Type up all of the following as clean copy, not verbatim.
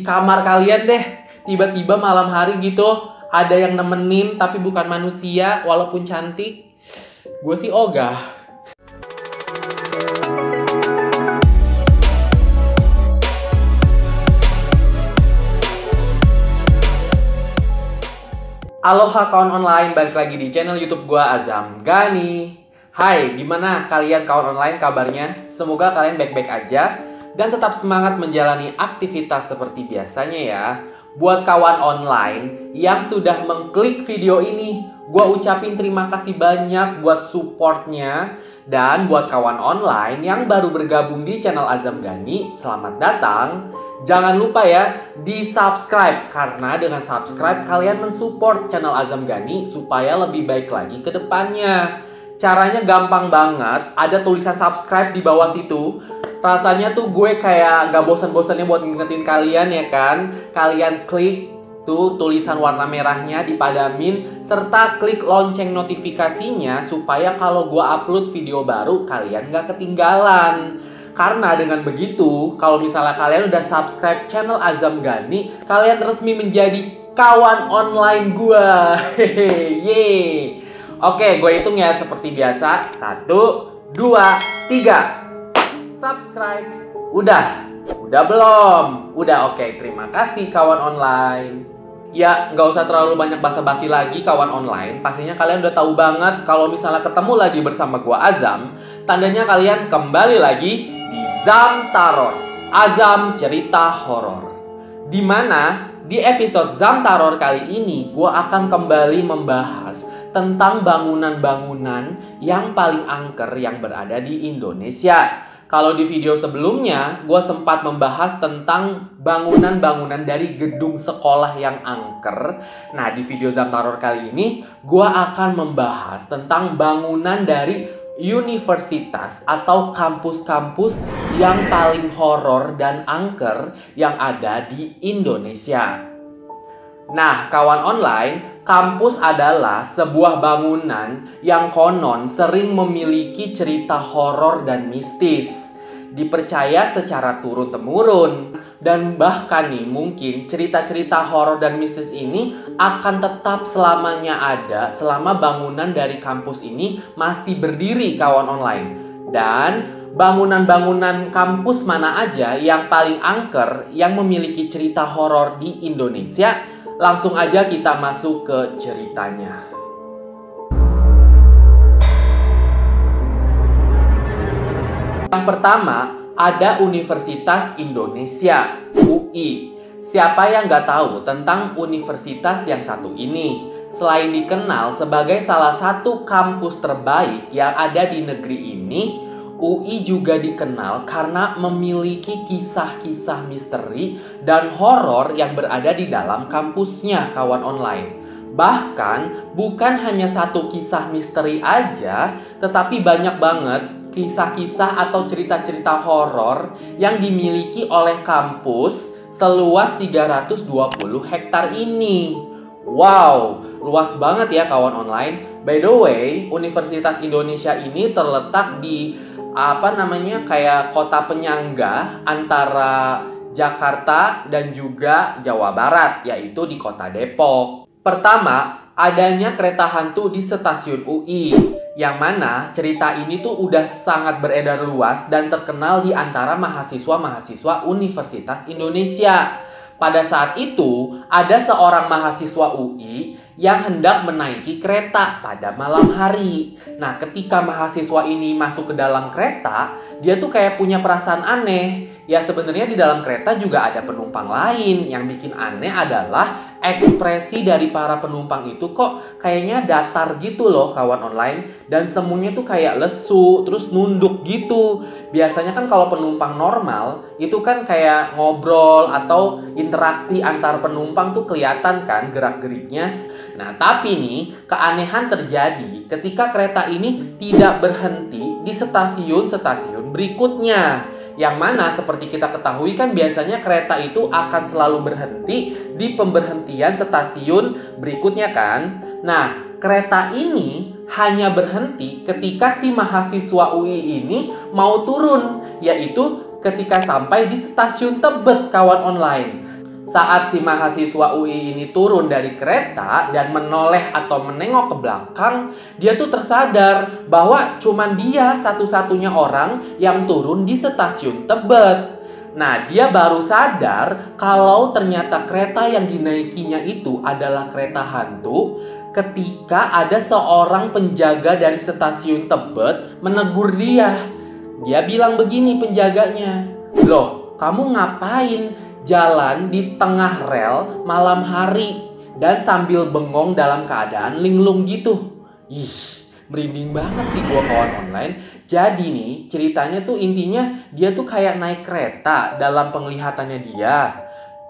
kamar kalian deh. Tiba-tiba malam hari gitu ada yang nemenin tapi bukan manusia walaupun cantik. Gue sih ogah. Aloha kawan online, balik lagi di channel YouTube gue Azam Gani. Hai, gimana kalian kawan online kabarnya? Semoga kalian baik-baik aja dan tetap semangat menjalani aktivitas seperti biasanya ya. Buat kawan online yang sudah mengklik video ini, gue ucapin terima kasih banyak buat supportnya. Dan buat kawan online yang baru bergabung di channel Azam Gani, selamat datang. Jangan lupa ya di subscribe, karena dengan subscribe kalian mensupport channel Azam Gani supaya lebih baik lagi ke depannya. Caranya gampang banget, ada tulisan subscribe di bawah situ. Rasanya tuh gue kayak gak bosan-bosannya buat ngingetin kalian ya kan. Kalian klik tuh tulisan warna merahnya dipadamin, serta klik lonceng notifikasinya supaya kalau gue upload video baru kalian gak ketinggalan. Karena dengan begitu, kalau misalnya kalian udah subscribe channel Azam Gani, kalian resmi menjadi kawan online gue. Hehehe. Oke, gue hitung ya seperti biasa. 1, 2, 3. Subscribe. Udah belum? Udah, oke. Terima kasih kawan online. Ya, nggak usah terlalu banyak basa-basi lagi kawan online. Pastinya kalian udah tahu banget kalau misalnya ketemu lagi bersama gue Azam, tandanya kalian kembali lagi di Zamtaror, Azam Cerita Horor. Dimana di episode Zamtaror kali ini gue akan kembali membahas tentang bangunan-bangunan yang paling angker yang berada di Indonesia. Kalau di video sebelumnya gue sempat membahas tentang bangunan-bangunan dari gedung sekolah yang angker. Nah, di video Zamtaror kali ini gue akan membahas tentang bangunan dari universitas atau kampus-kampus yang paling horor dan angker yang ada di Indonesia. Nah, kawan online, kampus adalah sebuah bangunan yang konon sering memiliki cerita horor dan mistis. Dipercaya secara turun-temurun, dan bahkan nih mungkin cerita-cerita horor dan mistis ini akan tetap selamanya ada selama bangunan dari kampus ini masih berdiri kawan online. Dan bangunan-bangunan kampus mana aja yang paling angker yang memiliki cerita horor di Indonesia? Langsung aja kita masuk ke ceritanya. Yang pertama, ada Universitas Indonesia, UI. Siapa yang nggak tahu tentang universitas yang satu ini? Selain dikenal sebagai salah satu kampus terbaik yang ada di negeri ini, UI juga dikenal karena memiliki kisah-kisah misteri dan horor yang berada di dalam kampusnya kawan online. Bahkan bukan hanya satu kisah misteri aja, tetapi banyak banget kisah-kisah atau cerita-cerita horor yang dimiliki oleh kampus seluas 320 hektar ini. Wow, luas banget ya kawan online. By the way, Universitas Indonesia ini terletak di kayak kota penyangga antara Jakarta dan juga Jawa Barat, yaitu di kota Depok. Pertama, adanya kereta hantu di stasiun UI, yang mana cerita ini tuh udah sangat beredar luas dan terkenal di antara mahasiswa-mahasiswa Universitas Indonesia. Pada saat itu, ada seorang mahasiswa UI yang hendak menaiki kereta pada malam hari. Nah, ketika mahasiswa ini masuk ke dalam kereta, dia tuh kayak punya perasaan aneh. Ya, sebenarnya di dalam kereta juga ada penumpang lain. Yang bikin aneh adalah ekspresi dari para penumpang itu kok kayaknya datar gitu loh kawan online. Dan semuanya tuh kayak lesu, terus nunduk gitu. Biasanya kan kalau penumpang normal, itu kan kayak ngobrol atau interaksi antar penumpang tuh kelihatan kan gerak-geriknya. Nah, tapi nih keanehan terjadi ketika kereta ini tidak berhenti di stasiun-stasiun berikutnya. Yang mana seperti kita ketahui kan biasanya kereta itu akan selalu berhenti di pemberhentian stasiun berikutnya kan. Nah, kereta ini hanya berhenti ketika si mahasiswa UI ini mau turun, yaitu ketika sampai di stasiun Tebet kawan online. Saat si mahasiswa UI ini turun dari kereta dan menoleh atau menengok ke belakang, dia tuh tersadar bahwa cuman dia satu-satunya orang yang turun di stasiun Tebet. Nah, dia baru sadar kalau ternyata kereta yang dinaikinya itu adalah kereta hantu ketika ada seorang penjaga dari stasiun Tebet menegur dia. Dia bilang begini penjaganya, "Loh, kamu ngapain jalan di tengah rel malam hari dan sambil bengong dalam keadaan linglung gitu?" Ih, merinding banget nih gua kawan online. Jadi nih, ceritanya tuh intinya dia tuh kayak naik kereta dalam penglihatannya dia.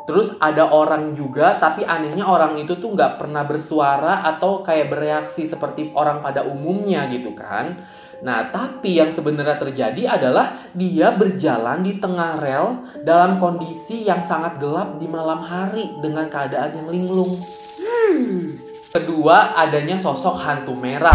Terus ada orang juga, tapi anehnya orang itu tuh nggak pernah bersuara atau kayak bereaksi seperti orang pada umumnya gitu kan. Nah, tapi yang sebenarnya terjadi adalah dia berjalan di tengah rel dalam kondisi yang sangat gelap di malam hari dengan keadaan yang linglung. Kedua, adanya sosok hantu merah.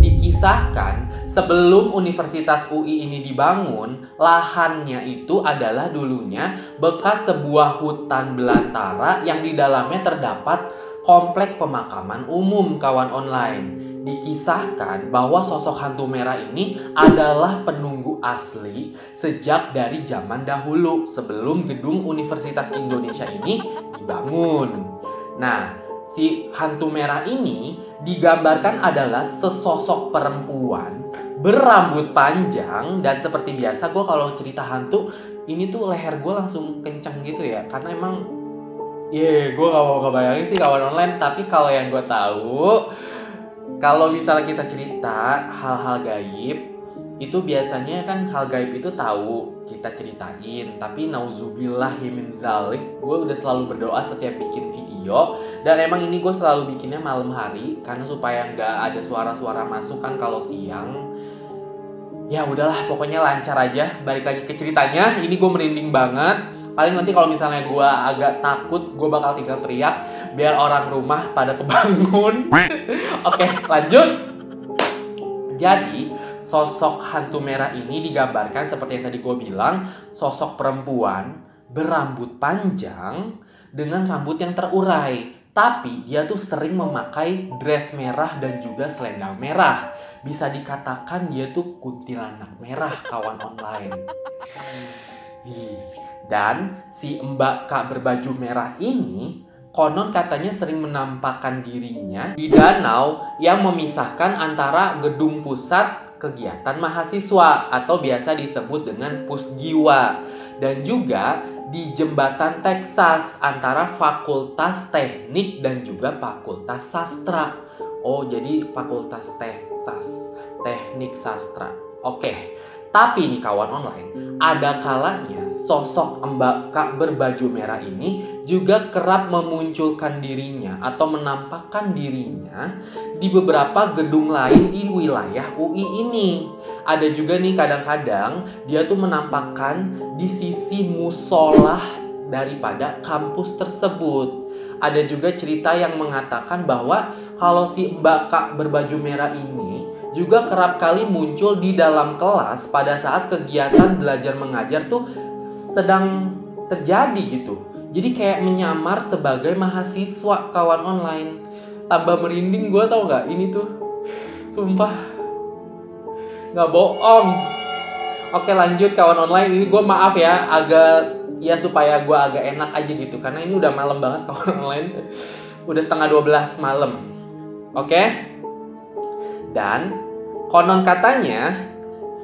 Dikisahkan sebelum Universitas UI ini dibangun, lahannya itu adalah dulunya bekas sebuah hutan belantara yang di dalamnya terdapat komplek pemakaman umum kawan online. Dikisahkan bahwa sosok hantu merah ini adalah penunggu asli sejak dari zaman dahulu sebelum gedung Universitas Indonesia ini dibangun. Nah, si hantu merah ini digambarkan adalah sesosok perempuan berambut panjang, dan seperti biasa gue kalau cerita hantu ini tuh leher gue langsung kencang gitu ya, karena emang gue gak mau kebayangin sih kawan online. Tapi kalau yang gue tahu, kalau misalnya kita cerita hal-hal gaib itu biasanya kan hal gaib itu tahu kita ceritain, tapi nauzubillahi min zalik, gue udah selalu berdoa setiap bikin video. Dan emang ini gue selalu bikinnya malam hari karena supaya nggak ada suara-suara masuk kan kalau siang. Ya udahlah, pokoknya lancar aja. Balik lagi ke ceritanya, ini gue merinding banget. Paling nanti kalau misalnya gue agak takut, gue bakal tinggal teriak biar orang rumah pada kebangun. Oke, lanjut. Jadi sosok hantu merah ini digambarkan seperti yang tadi gue bilang, sosok perempuan berambut panjang dengan rambut yang terurai. Tapi dia tuh sering memakai dress merah dan juga selendang merah. Bisa dikatakan dia tuh kuntilanak merah kawan online. Dan si Mbak Kak berbaju merah ini konon katanya sering menampakkan dirinya di danau yang memisahkan antara gedung pusat kegiatan mahasiswa atau biasa disebut dengan Pusjiwa, dan juga di jembatan Texas antara Fakultas Teknik dan juga Fakultas Sastra. Oh, jadi Fakultas Texas, Teknik Sastra. Oke. Tapi nih kawan online, ada kalanya sosok Mbak Kak berbaju merah ini juga kerap memunculkan dirinya atau menampakkan dirinya di beberapa gedung lain di wilayah UI ini. Ada juga nih kadang-kadang dia tuh menampakkan di sisi musolah daripada kampus tersebut. Ada juga cerita yang mengatakan bahwa kalau si Mbak Kak berbaju merah ini juga kerap kali muncul di dalam kelas pada saat kegiatan belajar mengajar tuh sedang terjadi gitu. Jadi kayak menyamar sebagai mahasiswa kawan online. Tambah merinding gue, tau gak? Ini tuh sumpah gak bohong. Oke, lanjut kawan online. Ini gue maaf ya, supaya gue agak enak aja gitu, karena ini udah malam banget kawan online. Udah setengah 12 malam. Oke. Dan konon katanya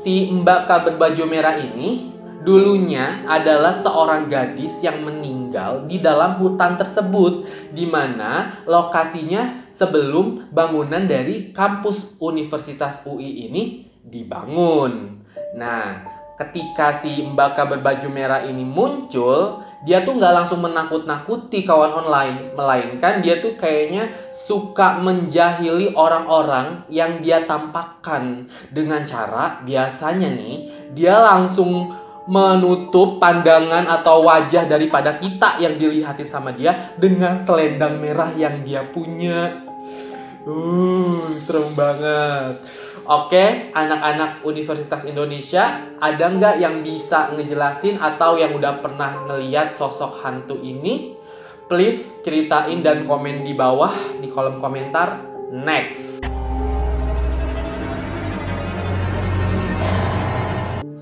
si Mbak Kak berbaju merah ini dulunya adalah seorang gadis yang meninggal di dalam hutan tersebut, di mana lokasinya sebelum bangunan dari kampus Universitas UI ini dibangun. Nah, ketika si Mbak Kak berbaju merah ini muncul, dia tuh nggak langsung menakut-nakuti kawan online, melainkan dia tuh kayaknya suka menjahili orang-orang yang dia tampakkan dengan cara biasanya nih dia langsung menutup pandangan atau wajah daripada kita yang dilihatin sama dia dengan selendang merah yang dia punya. Serem banget. Oke, anak-anak Universitas Indonesia, ada nggak yang bisa ngejelasin atau yang udah pernah ngeliat sosok hantu ini? Please ceritain dan komen di bawah di kolom komentar. Next.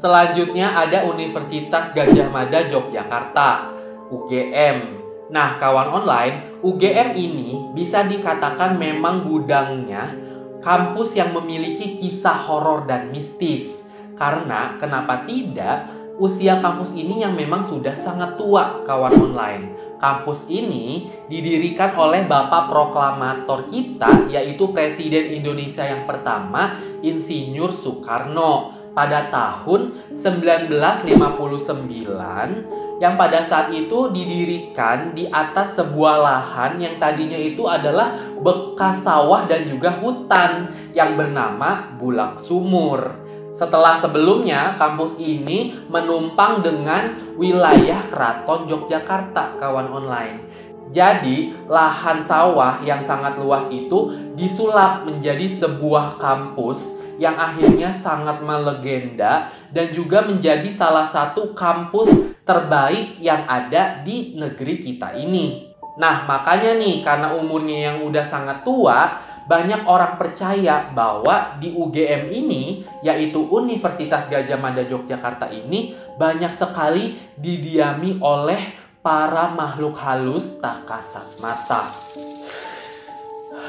Selanjutnya ada Universitas Gadjah Mada Yogyakarta, UGM. Nah, kawan online, UGM ini bisa dikatakan memang gudangnya kampus yang memiliki kisah horor dan mistis. Karena kenapa tidak, usia kampus ini yang memang sudah sangat tua, kawan online. Kampus ini didirikan oleh Bapak Proklamator kita, yaitu Presiden Indonesia yang pertama, Insinyur Soekarno, pada tahun 1959, yang pada saat itu didirikan di atas sebuah lahan yang tadinya itu adalah bekas sawah dan juga hutan yang bernama Bulak Sumur. Setelah sebelumnya, kampus ini menumpang dengan wilayah Keraton Yogyakarta, kawan online. Jadi, lahan sawah yang sangat luas itu disulap menjadi sebuah kampus yang akhirnya sangat melegenda dan juga menjadi salah satu kampus terbaik yang ada di negeri kita ini. Nah, makanya nih, karena umurnya yang udah sangat tua, banyak orang percaya bahwa di UGM ini, yaitu Universitas Gadjah Mada Yogyakarta ini, banyak sekali didiami oleh para makhluk halus tak kasat mata.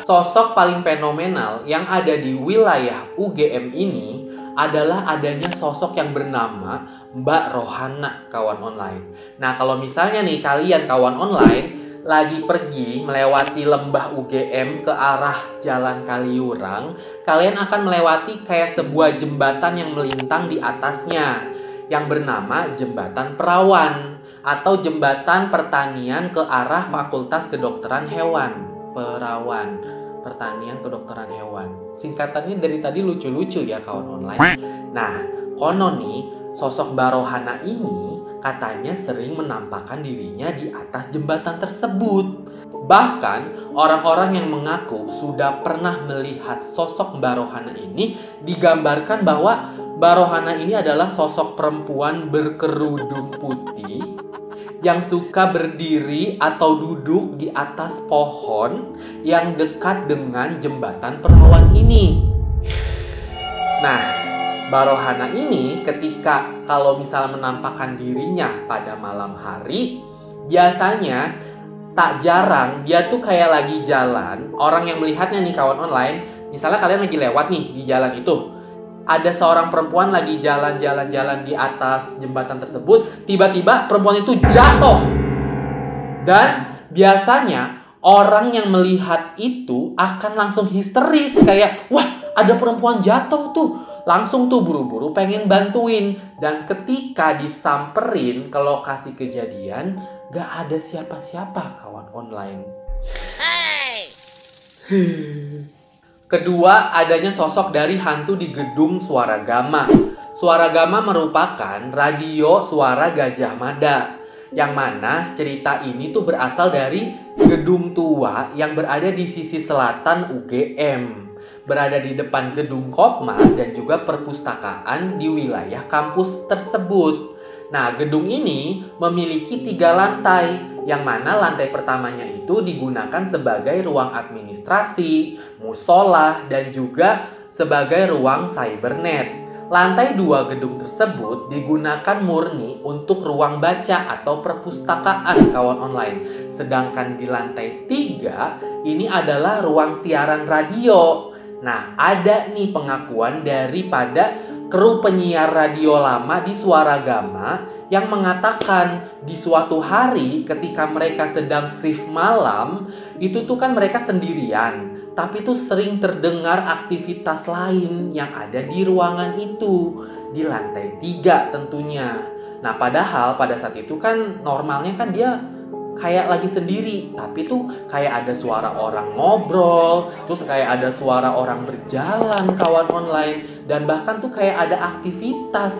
Sosok paling fenomenal yang ada di wilayah UGM ini adalah adanya sosok yang bernama Mbak Rohana, kawan online. Nah, kalau misalnya nih kalian kawan online lagi pergi melewati lembah UGM ke arah Jalan Kaliurang, kalian akan melewati kayak sebuah jembatan yang melintang di atasnya yang bernama Jembatan Perawan atau Jembatan Pertanian ke arah Fakultas Kedokteran Hewan. Perawan, Pertanian Kedokteran Hewan. Singkatannya dari tadi lucu-lucu ya kawan online. Nah, konon nih sosok Mbak Rohana ini katanya sering menampakkan dirinya di atas jembatan tersebut. Bahkan orang-orang yang mengaku sudah pernah melihat sosok Mbak Rohana ini digambarkan bahwa Mbak Rohana ini adalah sosok perempuan berkerudung putih yang suka berdiri atau duduk di atas pohon yang dekat dengan jembatan Perawan ini. Nah, Mbak Rohana ini ketika kalau misalnya menampakkan dirinya pada malam hari, biasanya tak jarang dia tuh kayak lagi jalan. Orang yang melihatnya nih kawan online, misalnya kalian lagi lewat nih di jalan itu, ada seorang perempuan lagi jalan-jalan di atas jembatan tersebut, tiba-tiba perempuan itu jatuh. Dan biasanya orang yang melihat itu akan langsung histeris kayak, wah ada perempuan jatuh tuh. Langsung tuh buru-buru pengen bantuin. Dan ketika disamperin ke lokasi kejadian, gak ada siapa-siapa kawan online. Kedua, adanya sosok dari hantu di gedung Suaragama. Suaragama merupakan radio suara Gadjah Mada, yang mana cerita ini tuh berasal dari gedung tua yang berada di sisi selatan UGM, berada di depan gedung Kopma dan juga perpustakaan di wilayah kampus tersebut. Nah, gedung ini memiliki 3 lantai, yang mana lantai pertamanya itu digunakan sebagai ruang administrasi, musola, dan juga sebagai ruang cybernet. Lantai 2 gedung tersebut digunakan murni untuk ruang baca atau perpustakaan kawan online. Sedangkan di lantai 3 ini adalah ruang siaran radio. Nah, ada nih pengakuan daripada kru penyiar radio lama di Suaragama yang mengatakan di suatu hari ketika mereka sedang shift malam, itu tuh kan mereka sendirian, tapi tuh sering terdengar aktivitas lain yang ada di ruangan itu, di lantai 3 tentunya. Nah, padahal pada saat itu kan normalnya kan dia kayak lagi sendiri, tapi tuh kayak ada suara orang ngobrol, terus kayak ada suara orang berjalan kawan online, dan bahkan tuh kayak ada aktivitas.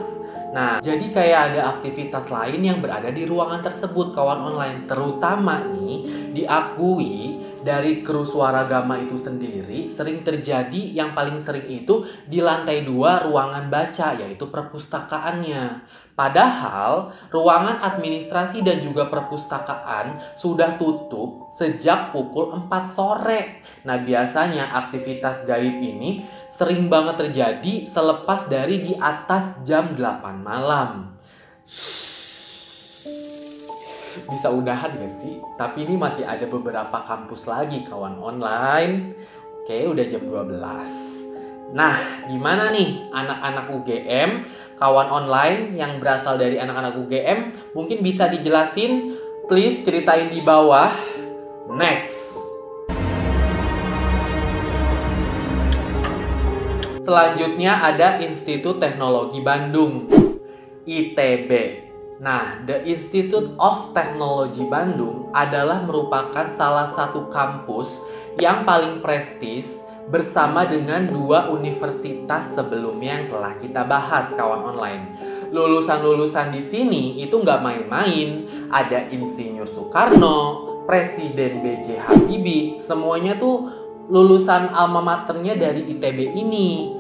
Nah, jadi kayak ada aktivitas lain yang berada di ruangan tersebut kawan online. Terutama nih diakui dari kru Suaragama itu sendiri sering terjadi, yang paling sering itu di lantai 2 ruangan baca, yaitu perpustakaannya. Padahal ruangan administrasi dan juga perpustakaan sudah tutup sejak pukul 4 sore. Nah, biasanya aktivitas gaib ini sering banget terjadi selepas dari di atas jam 8 malam. Bisa udahan gak sih? Tapi ini masih ada beberapa kampus lagi kawan online. Oke, udah jam 12. Nah, gimana nih anak-anak UGM, kawan online yang berasal dari anak-anak UGM? Mungkin bisa dijelasin? Please ceritain di bawah. Next. Selanjutnya ada Institut Teknologi Bandung, ITB. Nah, The Institute of Technology Bandung adalah merupakan salah satu kampus yang paling prestis bersama dengan dua universitas sebelumnya yang telah kita bahas kawan online. Lulusan-lulusan di sini itu nggak main-main. Ada Insinyur Soekarno, Presiden B.J. Habibie, semuanya tuh lulusan alma maternya dari ITB ini.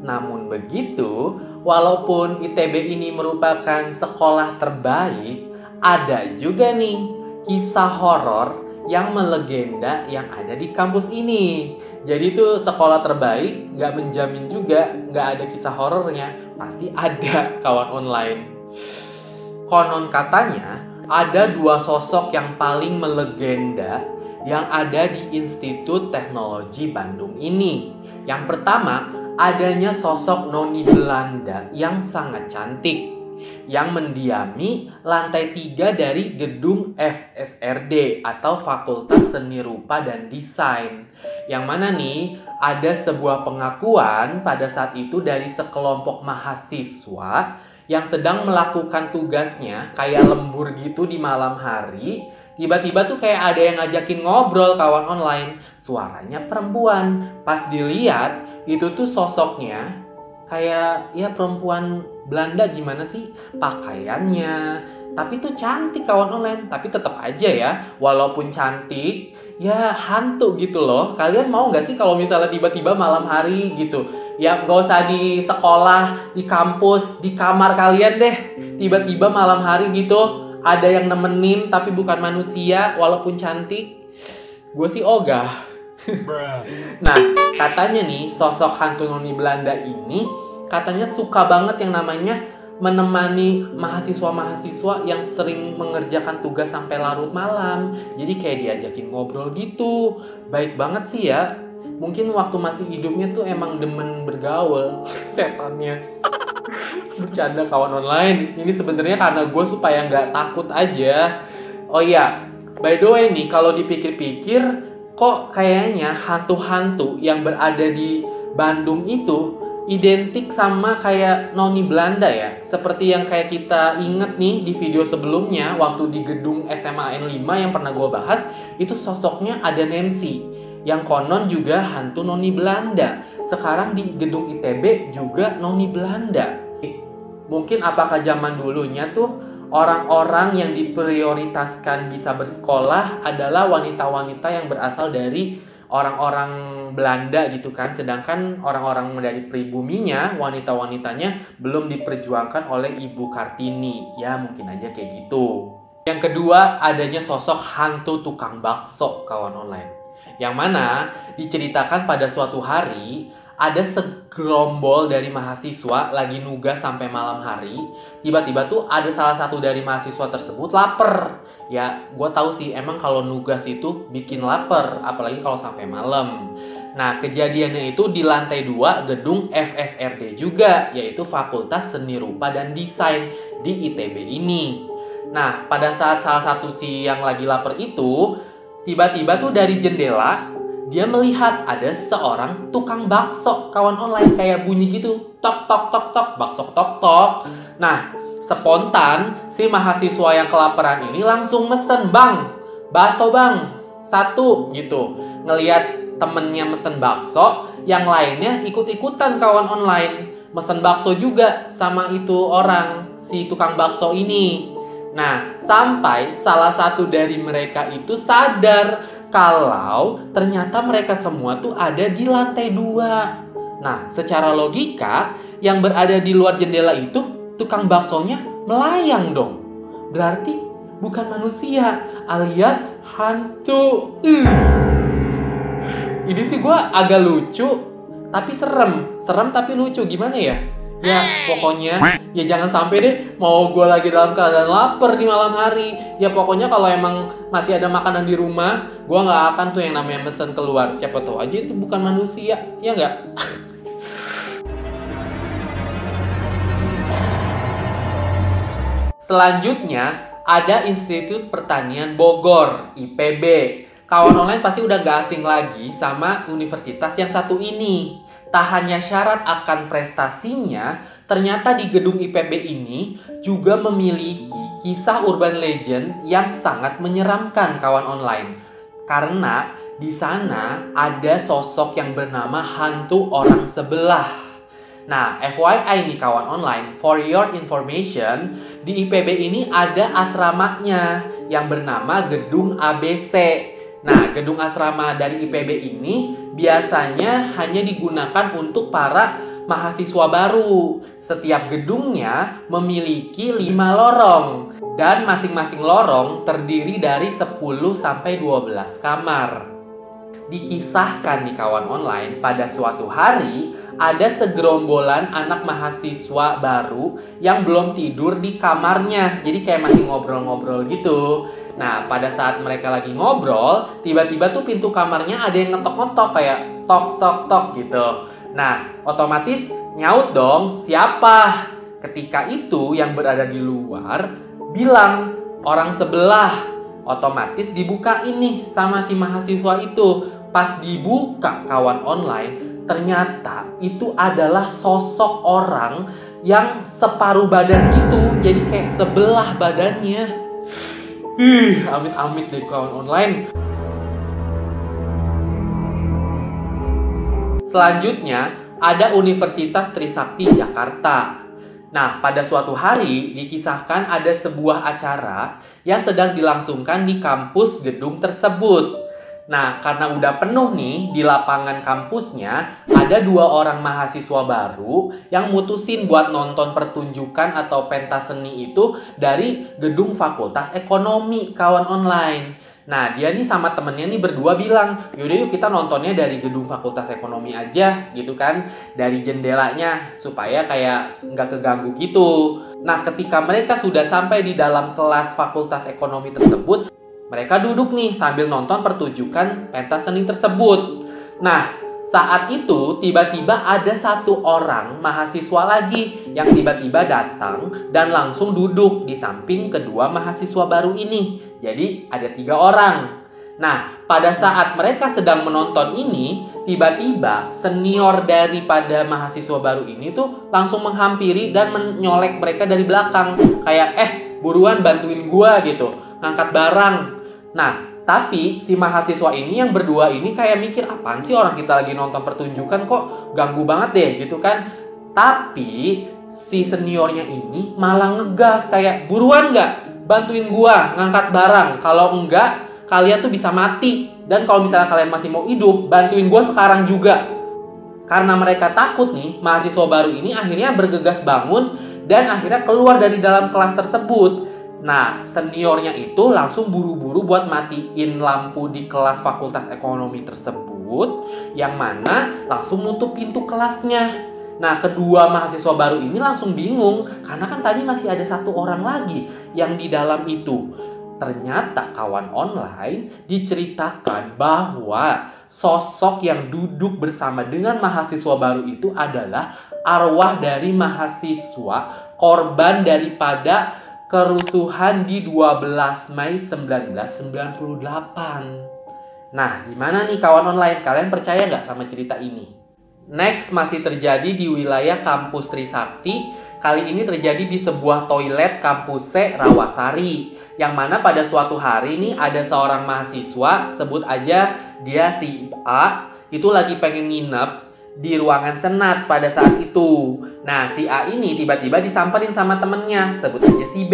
Namun begitu, walaupun ITB ini merupakan sekolah terbaik, ada juga nih kisah horor yang melegenda yang ada di kampus ini. Jadi itu sekolah terbaik, nggak menjamin juga nggak ada kisah horornya. Pasti ada kawan online. Konon katanya ada dua sosok yang paling melegenda yang ada di Institut Teknologi Bandung ini. Yang pertama, adanya sosok noni Belanda yang sangat cantik yang mendiami lantai 3 dari gedung FSRD atau Fakultas Seni Rupa dan Desain. Yang mana nih ada sebuah pengakuan pada saat itu dari sekelompok mahasiswa yang sedang melakukan tugasnya kayak lembur gitu di malam hari. Tiba-tiba tuh kayak ada yang ngajakin ngobrol kawan online. Suaranya perempuan. Pas dilihat itu tuh sosoknya kayak ya perempuan Belanda gimana sih pakaiannya. Tapi tuh cantik kawan online. Tapi tetap aja ya, walaupun cantik, ya hantu gitu loh. Kalian mau gak sih kalau misalnya tiba-tiba malam hari gitu, ya gak usah di sekolah, di kampus, di kamar kalian deh, tiba-tiba malam hari gitu ada yang nemenin tapi bukan manusia walaupun cantik. Gue sih ogah. Nah, katanya nih sosok hantu noni Belanda ini katanya suka banget yang namanya menemani mahasiswa-mahasiswa yang sering mengerjakan tugas sampai larut malam. Jadi kayak diajakin ngobrol gitu. Baik banget sih ya. Mungkin waktu masih hidupnya tuh emang demen bergaul. Setannya. Bercanda kawan online. Ini sebenarnya karena gue supaya nggak takut aja. Oh iya, by the way nih, kalau dipikir-pikir, kok kayaknya hantu-hantu yang berada di Bandung itu identik sama kayak noni Belanda ya. Seperti yang kayak kita inget nih di video sebelumnya, waktu di gedung SMA N5 yang pernah gue bahas, itu sosoknya ada Nancy, yang konon juga hantu noni Belanda. Sekarang di gedung ITB juga noni Belanda. Mungkin apakah zaman dulunya tuh orang-orang yang diprioritaskan bisa bersekolah adalah wanita-wanita yang berasal dari orang-orang Belanda gitu kan. Sedangkan orang-orang dari pribuminya, wanita-wanitanya belum diperjuangkan oleh Ibu Kartini. Ya mungkin aja kayak gitu. Yang kedua, adanya sosok hantu tukang bakso kawan online. Yang mana diceritakan pada suatu hari ada segerombol dari mahasiswa lagi nugas sampai malam hari. Tiba-tiba tuh ada salah satu dari mahasiswa tersebut lapar. Ya, gue tahu sih emang kalau nugas itu bikin lapar, apalagi kalau sampai malam. Nah, kejadiannya itu di lantai 2 gedung FSRD juga, yaitu Fakultas Seni Rupa dan Desain di ITB ini. Nah, pada saat salah satu si yang lagi lapar itu, tiba-tiba tuh dari jendela dia melihat ada seorang tukang bakso kawan online, kayak bunyi gitu, tok tok tok tok, bakso tok tok. Nah, spontan si mahasiswa yang kelaparan ini langsung mesen, "Bang, bakso bang, 1," gitu. Ngelihat temennya mesen bakso, yang lainnya ikut-ikutan kawan online mesen bakso juga sama itu orang, si tukang bakso ini. Nah, sampai salah satu dari mereka itu sadar kalau ternyata mereka semua tuh ada di lantai 2. Nah, secara logika yang berada di luar jendela itu tukang baksonya melayang dong. Berarti bukan manusia, alias hantu. Ini sih gue agak lucu, tapi serem. Serem tapi lucu, gimana ya? Ya pokoknya ya jangan sampai deh mau gue lagi dalam keadaan lapar di malam hari. Ya pokoknya kalau emang masih ada makanan di rumah, gue nggak akan tuh yang namanya mesen keluar. Siapa tahu aja itu bukan manusia, ya nggak? Selanjutnya ada Institut Pertanian Bogor, IPB. Kawan online pasti udah gak asing lagi sama universitas yang satu ini. Tak hanya syarat akan prestasinya, ternyata di gedung IPB ini juga memiliki kisah urban legend yang sangat menyeramkan kawan online. Karena di sana ada sosok yang bernama hantu orang sebelah. Nah, FYI nih kawan online, for your information, di IPB ini ada asramanya yang bernama Gedung ABC. Nah, gedung asrama dari IPB ini biasanya hanya digunakan untuk para mahasiswa baru. Setiap gedungnya memiliki 5 lorong dan masing-masing lorong terdiri dari 10-12 kamar. Dikisahkan di kawan online pada suatu hari ada segerombolan anak mahasiswa baru yang belum tidur di kamarnya. Jadi kayak masih ngobrol-ngobrol gitu. Nah, pada saat mereka lagi ngobrol, tiba-tiba tuh pintu kamarnya ada yang ngetok-ngetok kayak tok-tok-tok gitu. Nah, otomatis nyaut dong, siapa? Ketika itu yang berada di luar bilang, orang sebelah. Otomatis dibuka ini sama si mahasiswa itu. Pas dibuka kawan online, ternyata itu adalah sosok orang yang separuh badan gitu. Jadi kayak sebelah badannya. Amit-amit deh kawan online. Selanjutnya ada Universitas Trisakti Jakarta. Nah, pada suatu hari dikisahkan ada sebuah acara yang sedang dilangsungkan di kampus gedung tersebut. Nah, karena udah penuh nih di lapangan kampusnya, ada 2 orang mahasiswa baru yang mutusin buat nonton pertunjukan atau pentas seni itu dari gedung Fakultas Ekonomi kawan online. Nah, dia nih sama temennya nih berdua bilang, yaudah yuk kita nontonnya dari gedung Fakultas Ekonomi aja gitu kan, dari jendelanya supaya kayak nggak keganggu gitu. Nah, ketika mereka sudah sampai di dalam kelas Fakultas Ekonomi tersebut, mereka duduk nih sambil nonton pertunjukan pentas seni tersebut. Nah, saat itu tiba-tiba ada 1 orang mahasiswa lagi yang tiba-tiba datang dan langsung duduk di samping kedua mahasiswa baru ini. Jadi ada 3 orang. Nah, pada saat mereka sedang menonton ini, tiba-tiba senior daripada mahasiswa baru ini tuh langsung menghampiri dan menyolek mereka dari belakang. Kayak, buruan bantuin gua gitu, ngangkat barang. Nah, tapi si mahasiswa ini yang berdua ini kayak mikir, apaan sih orang kita lagi nonton pertunjukan kok ganggu banget deh gitu kan. Tapi si seniornya ini malah ngegas kayak, buruan nggak bantuin gua ngangkat barang. Kalau enggak, kalian tuh bisa mati. Dan kalau misalnya kalian masih mau hidup, bantuin gua sekarang juga. Karena mereka takut nih, mahasiswa baru ini akhirnya bergegas bangun dan akhirnya keluar dari dalam kelas tersebut. Nah, seniornya itu langsung buru-buru buat matiin lampu di kelas Fakultas Ekonomi tersebut, yang mana langsung nutup pintu kelasnya. Nah, kedua mahasiswa baru ini langsung bingung, karena kan tadi masih ada 1 orang lagi yang di dalam itu. Ternyata kawan online diceritakan bahwa sosok yang duduk bersama dengan mahasiswa baru itu adalah arwah dari mahasiswa korban daripada kerusuhan di 12 Mei 1998. Nah, gimana nih kawan online? Kalian percaya nggak sama cerita ini? Next, masih terjadi di wilayah kampus Trisakti. Kali ini terjadi di sebuah toilet kampus C Rawasari. Yang mana pada suatu hari nih ada seorang mahasiswa, sebut aja dia si A, itu lagi pengen nginep di ruangan senat pada saat itu. Nah, si A ini tiba-tiba disamperin sama temennya, sebut aja si B.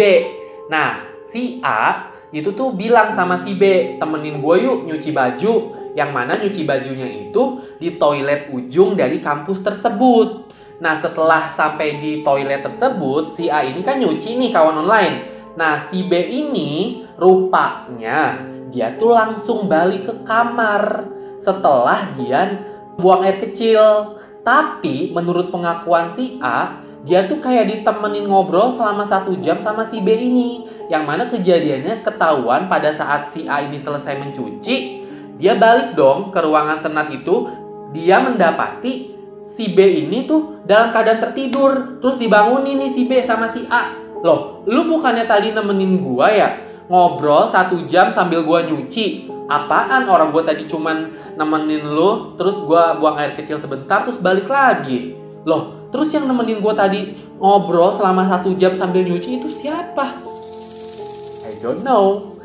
Nah, si A itu tuh bilang sama si B, temenin gue yuk nyuci baju. Yang mana nyuci bajunya itu di toilet ujung dari kampus tersebut. Nah, setelah sampai di toilet tersebut, si A ini kan nyuci nih kawan online. Nah, si B ini rupanya dia tuh langsung balik ke kamar setelah dia buang air kecil. Tapi menurut pengakuan si A, dia tuh kayak ditemenin ngobrol selama 1 jam sama si B ini. Yang mana kejadiannya ketahuan pada saat si A ini selesai mencuci, dia balik dong ke ruangan senat itu. Dia mendapati si B ini tuh dalam keadaan tertidur. Terus dibangunin nih si B sama si A. Loh, lu bukannya tadi nemenin gua ya? Ngobrol 1 jam sambil gua nyuci. Apaan, orang gua tadi cuman nemenin lu, terus gua buang air kecil sebentar, terus balik lagi. Loh, terus yang nemenin gua tadi ngobrol selama 1 jam sambil nyuci itu siapa? I don't know.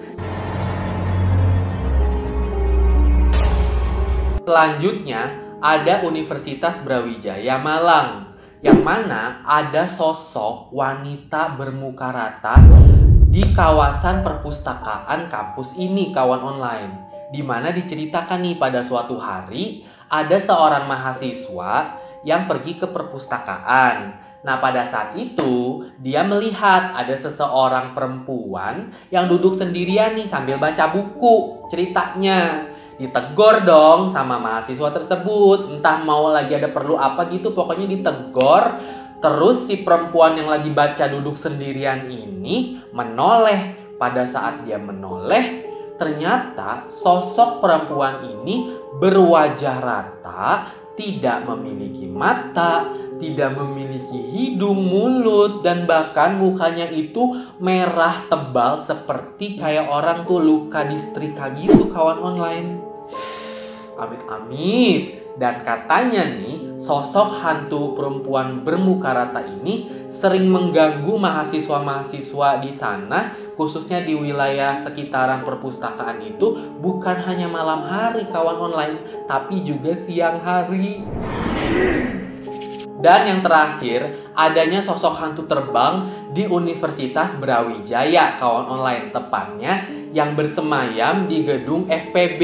Selanjutnya, ada Universitas Brawijaya Malang, yang mana ada sosok wanita bermuka rata di kawasan perpustakaan kampus ini kawan online. Di mana diceritakan nih pada suatu hari ada seorang mahasiswa yang pergi ke perpustakaan. Nah, pada saat itu dia melihat ada seseorang perempuan yang duduk sendirian nih sambil baca buku. Ceritanya ditegor dong sama mahasiswa tersebut, entah mau lagi ada perlu apa gitu, pokoknya ditegor. Terus si perempuan yang lagi baca duduk sendirian ini menoleh. Pada saat dia menoleh, ternyata sosok perempuan ini berwajah rata, tidak memiliki mata, tidak memiliki hidung, mulut, dan bahkan mukanya itu merah tebal seperti kayak orang tuh luka disetrika gitu kawan online. Amit-amit. Dan katanya nih, sosok hantu perempuan bermuka rata ini sering mengganggu mahasiswa-mahasiswa di sana, khususnya di wilayah sekitaran perpustakaan itu, bukan hanya malam hari kawan online, tapi juga siang hari. Dan yang terakhir, adanya sosok hantu terbang di Universitas Brawijaya kawan online, tepatnya yang bersemayam di gedung FPB.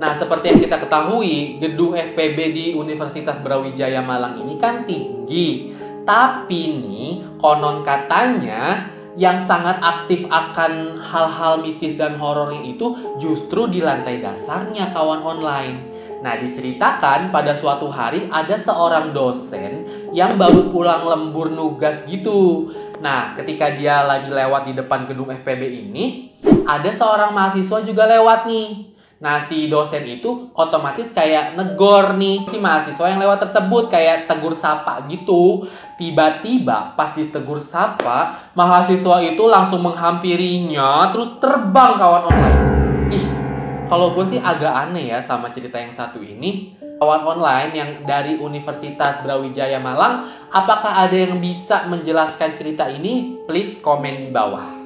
Nah, seperti yang kita ketahui, gedung FPB di Universitas Brawijaya Malang ini kan tinggi. Tapi nih, konon katanya yang sangat aktif akan hal-hal mistis dan horornya itu justru di lantai dasarnya kawan online. Nah, diceritakan pada suatu hari ada seorang dosen yang baru pulang lembur nugas gitu. Nah, ketika dia lagi lewat di depan gedung FPB ini, ada seorang mahasiswa juga lewat nih. Nah, si dosen itu otomatis kayak negor nih si mahasiswa yang lewat tersebut, kayak tegur sapa gitu. Tiba-tiba pas ditegur sapa, mahasiswa itu langsung menghampirinya terus terbang kawan online. Ih, kalau gue sih agak aneh ya sama cerita yang satu ini. Kawan online yang dari Universitas Brawijaya Malang, apakah ada yang bisa menjelaskan cerita ini? Please komen di bawah.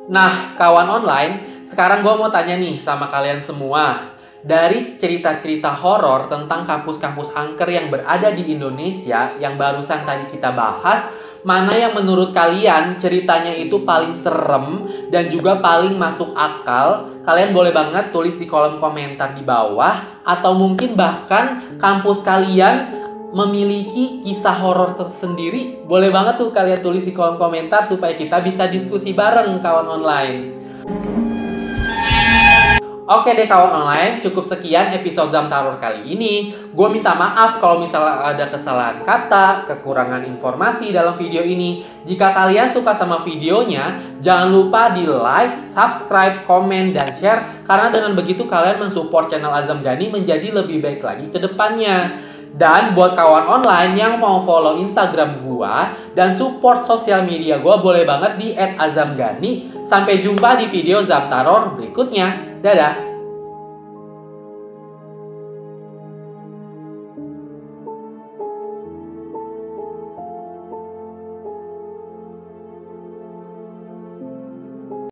Nah, kawan online, sekarang gue mau tanya nih sama kalian semua. Dari cerita-cerita horor tentang kampus-kampus angker yang berada di Indonesia yang barusan tadi kita bahas, mana yang menurut kalian ceritanya itu paling serem dan juga paling masuk akal? Kalian boleh banget tulis di kolom komentar di bawah. Atau mungkin bahkan kampus kalian memiliki kisah horor tersendiri. Boleh banget tuh kalian tulis di kolom komentar supaya kita bisa diskusi bareng kawan online. Oke deh kawan online, cukup sekian episode Zam Terror kali ini. Gue minta maaf kalau misalnya ada kesalahan kata, kekurangan informasi dalam video ini. Jika kalian suka sama videonya, jangan lupa di like, subscribe, komen, dan share. Karena dengan begitu kalian mensupport channel Azam Gani menjadi lebih baik lagi ke depannya. Dan buat kawan online yang mau follow Instagram gua dan support sosial media gua, boleh banget di @azamgani. Sampai jumpa di video Zam Terror berikutnya. Dadah!